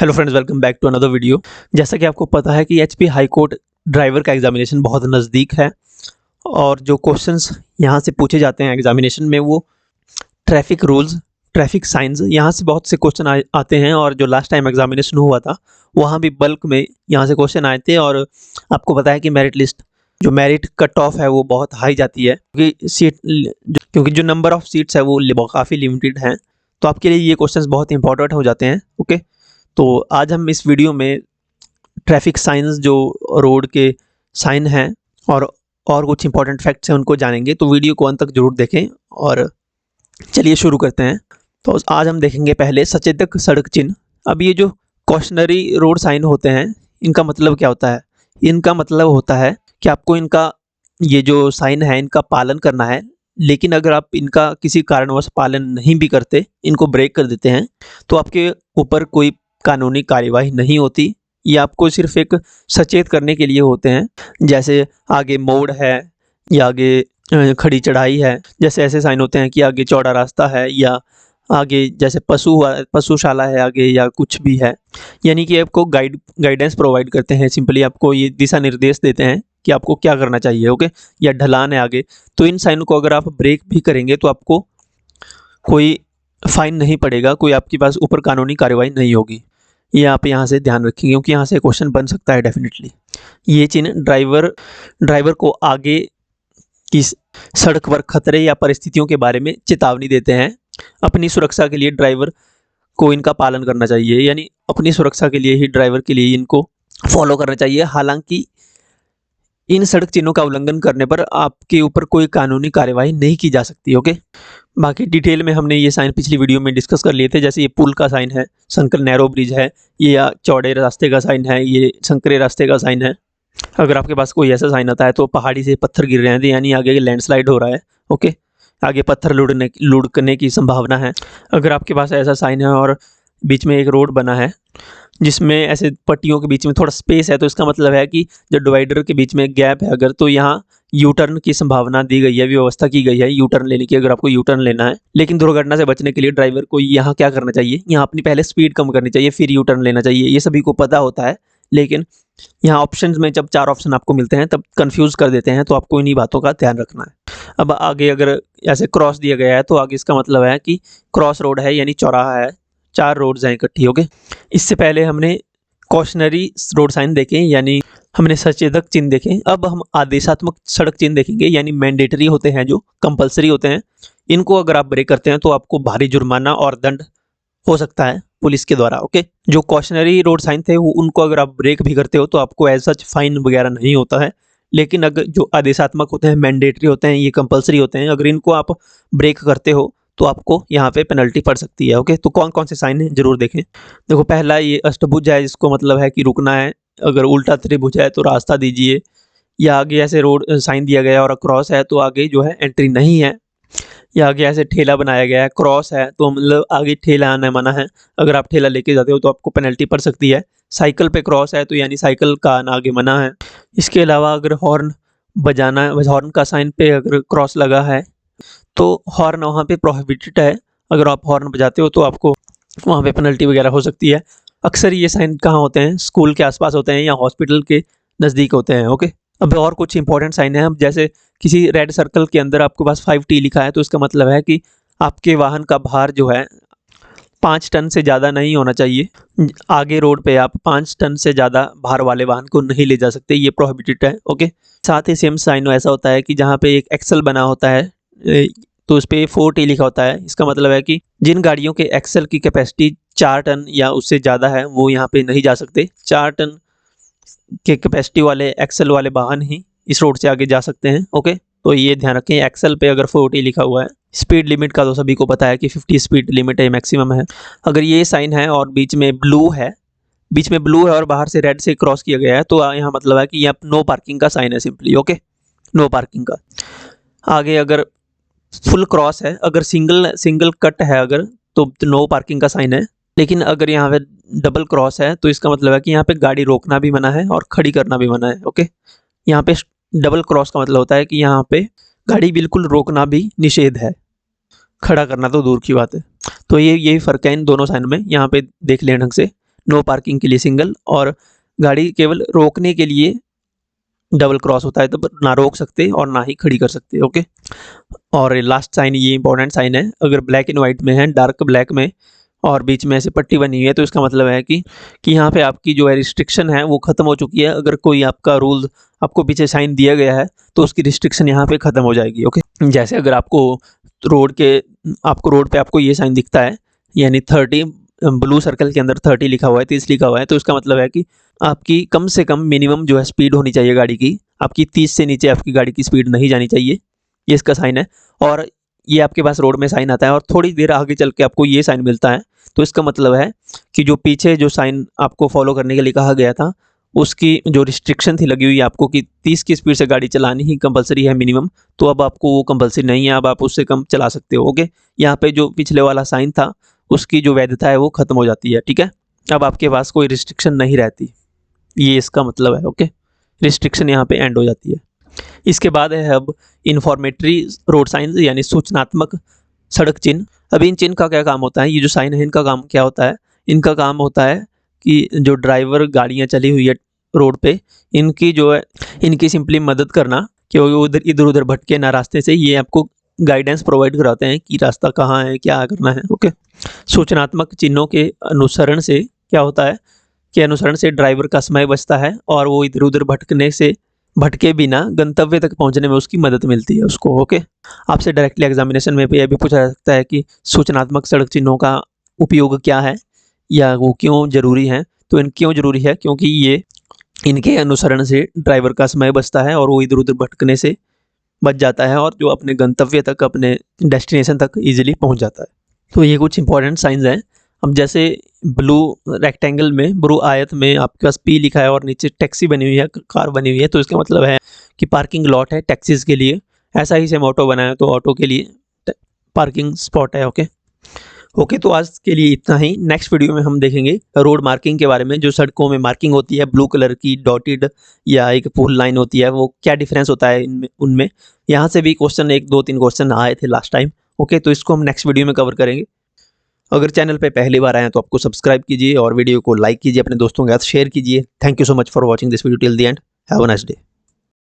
Hello friends, welcome back to another video. जैसा कि आपको पता है कि एचपी हाई कोर्ट ड्राइवर का एग्जामिनेशन बहुत नज़दीक है और जो क्वेश्चंस यहाँ से पूछे जाते हैं एग्जामिनेशन में वो ट्रैफिक रूल्स, ट्रैफिक साइंस, यहाँ से बहुत से क्वेश्चन आते हैं। और जो लास्ट टाइम एग्जामिनेशन हुआ था वहाँ भी बल्क में यहाँ से क्वेश्चन आए थे। और आपको पता है कि मेरिट लिस्ट, जो मेरिट कट ऑफ है वो बहुत हाई जाती है क्योंकि जो नंबर ऑफ सीट्स है वो काफ़ी लिमिटेड हैं। तो आपके लिए ये क्वेश्चंस बहुत इंपॉर्टेंट हो जाते हैं। ओके, तो आज हम इस वीडियो में ट्रैफिक साइंस, जो रोड के साइन हैं और कुछ इंपॉर्टेंट फैक्ट्स हैं उनको जानेंगे। तो वीडियो को अंत तक जरूर देखें और चलिए शुरू करते हैं। तो आज हम देखेंगे पहले सचेतक सड़क चिन्ह। अब ये जो कॉशनरी रोड साइन होते हैं इनका मतलब क्या होता है? इनका मतलब होता है कि आपको इनका ये जो साइन है इनका पालन करना है, लेकिन अगर आप इनका किसी कारणवश पालन नहीं भी करते, इनको ब्रेक कर देते हैं, तो आपके ऊपर कोई कानूनी कार्यवाही नहीं होती। ये आपको सिर्फ एक सचेत करने के लिए होते हैं। जैसे आगे मोड़ है या आगे खड़ी चढ़ाई है, जैसे ऐसे साइन होते हैं कि आगे चौड़ा रास्ता है या आगे जैसे पशुशाला है आगे या कुछ भी है, यानी कि आपको गाइडेंस प्रोवाइड करते हैं। सिंपली आपको ये दिशा निर्देश देते हैं कि आपको क्या करना चाहिए। ओके, या ढलान है आगे, तो इन साइनों को अगर आप ब्रेक भी करेंगे तो आपको कोई फाइन नहीं पड़ेगा, कोई आपके पास ऊपर कानूनी कार्यवाही नहीं होगी। ये आप यहाँ से ध्यान रखेंगे क्योंकि यहाँ से क्वेश्चन बन सकता है डेफिनेटली। ये चिन्ह ड्राइवर को आगे की सड़क पर खतरे या परिस्थितियों के बारे में चेतावनी देते हैं। अपनी सुरक्षा के लिए ड्राइवर को इनका पालन करना चाहिए, यानी अपनी सुरक्षा के लिए ही ड्राइवर के लिए इनको फॉलो करना चाहिए। हालांकि इन सड़क चिन्हों का उल्लंघन करने पर आपके ऊपर कोई कानूनी कार्यवाही नहीं की जा सकती। ओके, बाकी डिटेल में हमने ये साइन पिछली वीडियो में डिस्कस कर लिए थे। जैसे ये पुल का साइन है, संकर नैरो ब्रिज है, ये या चौड़े रास्ते का साइन है, ये संकरे रास्ते का साइन है। अगर आपके पास कोई ऐसा साइन आता है तो पहाड़ी से पत्थर गिर रहे हैं, यानी आगे लैंडस्लाइड हो रहा है। ओके, आगे पत्थर लुढ़कने की संभावना है। अगर आपके पास ऐसा साइन है और बीच में एक रोड बना है जिसमें ऐसे पट्टियों के बीच में थोड़ा स्पेस है, तो इसका मतलब है कि जो डिवाइडर के बीच में गैप है अगर, तो यहाँ यू टर्न की संभावना दी गई है, व्यवस्था की गई है यू टर्न लेने की, अगर आपको यू टर्न लेना है। लेकिन दुर्घटना से बचने के लिए ड्राइवर को यहाँ क्या करना चाहिए? यहाँ अपनी पहले स्पीड कम करनी चाहिए, फिर यू टर्न लेना चाहिए। ये सभी को पता होता है, लेकिन यहाँ ऑप्शंस में जब 4 ऑप्शन आपको मिलते हैं तब कंफ्यूज कर देते हैं, तो आपको इन्हीं बातों का ध्यान रखना है। अब आगे अगर ऐसे क्रॉस दिया गया है तो आगे इसका मतलब है कि क्रॉस रोड है, यानी चौराहा है, 4 रोड्स हैं इकट्ठी। ओके, इससे पहले हमने कॉशनरी रोड साइन देखें, यानी हमने सचेतक चिन्ह देखें। अब हम आदेशात्मक सड़क चिन्ह देखेंगे, यानी मैंडेटरी होते हैं, जो कंपलसरी होते हैं। इनको अगर आप ब्रेक करते हैं तो आपको भारी जुर्माना और दंड हो सकता है पुलिस के द्वारा। ओके, जो कॉशनरी रोड साइन थे वो उनको अगर आप ब्रेक भी करते हो तो आपको एज सच फाइन वगैरह नहीं होता है। लेकिन अगर जो आदेशात्मक होते हैं, मैंडेटरी होते हैं, ये कंपलसरी होते हैं, अगर इनको आप ब्रेक करते हो तो आपको यहाँ पे पेनल्टी पड़ सकती है। ओके, तो कौन कौन से साइन हैं जरूर देखें। देखो, पहला ये अष्टभुज है, जिसको मतलब है कि रुकना है। अगर उल्टा त्रिभुज है तो रास्ता दीजिए, या आगे ऐसे रोड साइन दिया गया और क्रॉस है तो आगे जो है एंट्री नहीं है, या आगे ऐसे ठेला बनाया गया है, क्रॉस है तो मतलब आगे ठेला आना मना है। अगर आप ठेला लेके जाते हो तो आपको पेनल्टी पड़ सकती है। साइकिल पे क्रॉस है तो यानी साइकिल का आना आगे मना है। इसके अलावा अगर हॉर्न बजाना, हॉर्न का साइन पे अगर क्रॉस लगा है तो हॉर्न वहाँ पे प्रोहिबिटेड है। अगर आप हॉर्न बजाते हो तो आपको वहाँ पे पेनल्टी वगैरह हो सकती है। अक्सर ये साइन कहाँ होते हैं? स्कूल के आसपास होते हैं या हॉस्पिटल के नज़दीक होते हैं। ओके, अब और कुछ इंपॉर्टेंट साइन है। अब जैसे किसी रेड सर्कल के अंदर आपके पास 5T लिखा है तो इसका मतलब है कि आपके वाहन का भार जो है 5 टन से ज़्यादा नहीं होना चाहिए। आगे रोड पे आप 5 टन से ज़्यादा भार वाले वाहन को नहीं ले जा सकते, ये प्रोहिबिटेड है। ओके, साथ ही सेम साइन ऐसा होता है कि जहाँ पे एक एक्सल बना होता है तो उस पर 4T लिखा होता है। इसका मतलब है कि जिन गाड़ियों के एक्सल की कैपेसिटी 4 टन या उससे ज़्यादा है वो यहाँ पे नहीं जा सकते। 4 टन के कैपेसिटी वाले एक्सल वाले वाहन ही इस रोड से आगे जा सकते हैं। ओके, तो ये ध्यान रखें, एक्सल पे अगर 4T लिखा हुआ है। स्पीड लिमिट का तो सभी को पता है कि 50 स्पीड लिमिट है, मैक्सिमम है। अगर ये साइन है और बीच में ब्लू है और बाहर से रेड से क्रॉस किया गया है तो यहाँ मतलब है कि यहाँ नो पार्किंग का साइन है सिंपली। ओके, नो पार्किंग का। आगे अगर फुल क्रॉस है, अगर सिंगल कट है अगर, तो नो पार्किंग का साइन है। लेकिन अगर यहाँ पे डबल क्रॉस है तो इसका मतलब है कि यहाँ पे गाड़ी रोकना भी मना है और खड़ी करना भी मना है। ओके, यहाँ पे डबल क्रॉस का मतलब होता है कि यहाँ पे गाड़ी बिल्कुल रोकना भी निषेध है, खड़ा करना तो दूर की बात है। तो ये यही फ़र्क है इन दोनों साइन में, यहाँ पे देख लें ढंग से। नो पार्किंग के लिए सिंगल, और गाड़ी केवल रोकने के लिए डबल क्रॉस होता है, तो ना रोक सकते और ना ही खड़ी कर सकते। ओके, और लास्ट साइन, ये इंपॉर्टेंट साइन है, अगर ब्लैक एंड व्हाइट में है, डार्क ब्लैक में और बीच में ऐसे पट्टी बनी हुई है, तो इसका मतलब है कि यहाँ पे आपकी जो है रिस्ट्रिक्शन है वो ख़त्म हो चुकी है। अगर कोई आपका रूल आपको पीछे साइन दिया गया है तो उसकी रिस्ट्रिक्शन यहाँ पे ख़त्म हो जाएगी। ओके, जैसे अगर रोड पे आपको ये साइन दिखता है, यानी 30, ब्लू सर्कल के अंदर 30 लिखा हुआ है, 30 लिखा हुआ है, तो इसका मतलब है कि आपकी कम से कम मिनिमम जो है स्पीड होनी चाहिए गाड़ी की, आपकी 30 से नीचे आपकी गाड़ी की स्पीड नहीं जानी चाहिए। ये इसका साइन है। और ये आपके पास रोड में साइन आता है और थोड़ी देर आगे चल के आपको ये साइन मिलता है, तो इसका मतलब है कि जो पीछे जो साइन आपको फॉलो करने के लिए कहा गया था, उसकी जो रिस्ट्रिक्शन थी लगी हुई आपको कि 30 की स्पीड से गाड़ी चलानी ही कंपलसरी है मिनिमम, तो अब आपको वो कंपलसरी नहीं है, अब आप उससे कम चला सकते हो। ओके, यहाँ पे जो पिछले वाला साइन था उसकी जो वैधता है वो ख़त्म हो जाती है। ठीक है, अब आपके पास कोई रिस्ट्रिक्शन नहीं रहती, ये इसका मतलब है। ओके, रिस्ट्रिक्शन यहाँ पे एंड हो जाती है। इसके बाद है अब इन्फॉर्मेटरी रोड साइन, यानी सूचनात्मक सड़क चिन्ह। अभी इन चिन्ह का क्या काम होता है, ये जो साइन है इनका काम क्या होता है, इनका काम होता है कि जो ड्राइवर गाड़ियाँ चली हुई है रोड पे, इनकी जो है इनकी सिंपली मदद करना कि वो इधर उधर भटके ना रास्ते से, ये आपको गाइडेंस प्रोवाइड कराते हैं कि रास्ता कहाँ है, क्या करना है। ओके, सूचनात्मक चिन्हों के अनुसरण से क्या होता है कि अनुसरण से ड्राइवर का समय बचता है और वो इधर उधर भटके बिना गंतव्य तक पहुंचने में उसकी मदद मिलती है उसको। ओके, आपसे डायरेक्टली एग्जामिनेशन में यह भी पूछा जा सकता है कि सूचनात्मक सड़क चिन्हों का उपयोग क्या है या वो क्यों ज़रूरी है। तो इन क्यों ज़रूरी है, क्योंकि ये इनके अनुसरण से ड्राइवर का समय बचता है और वो इधर उधर भटकने से बच जाता है और जो अपने गंतव्य तक, अपने डेस्टिनेशन तक ईजिली पहुँच जाता है। तो ये कुछ इंपॉर्टेंट साइंस हैं। अब जैसे ब्लू रेक्टेंगल में, ब्लू आयत में आपके पास पी लिखा है और नीचे टैक्सी बनी हुई है, कार बनी हुई है, तो इसका मतलब है कि पार्किंग लॉट है टैक्सीज के लिए। ऐसा ही सेम ऑटो बना है तो ऑटो के लिए पार्किंग स्पॉट है। ओके, तो आज के लिए इतना ही। नेक्स्ट वीडियो में हम देखेंगे रोड मार्किंग के बारे में, जो सड़कों में मार्किंग होती है ब्लू कलर की डॉटेड या एक फुल लाइन होती है, वो क्या डिफरेंस होता है इनमें उनमें। यहाँ से भी क्वेश्चन 1 2 3 क्वेश्चन आए थे लास्ट टाइम। ओके, तो इसको हम नेक्स्ट वीडियो में कवर करेंगे। अगर चैनल पे पहली बार आए हैं तो आपको सब्सक्राइब कीजिए और वीडियो को लाइक कीजिए, अपने दोस्तों के साथ शेयर कीजिए। Thank you so much for watching this video till the end. Have a nice day.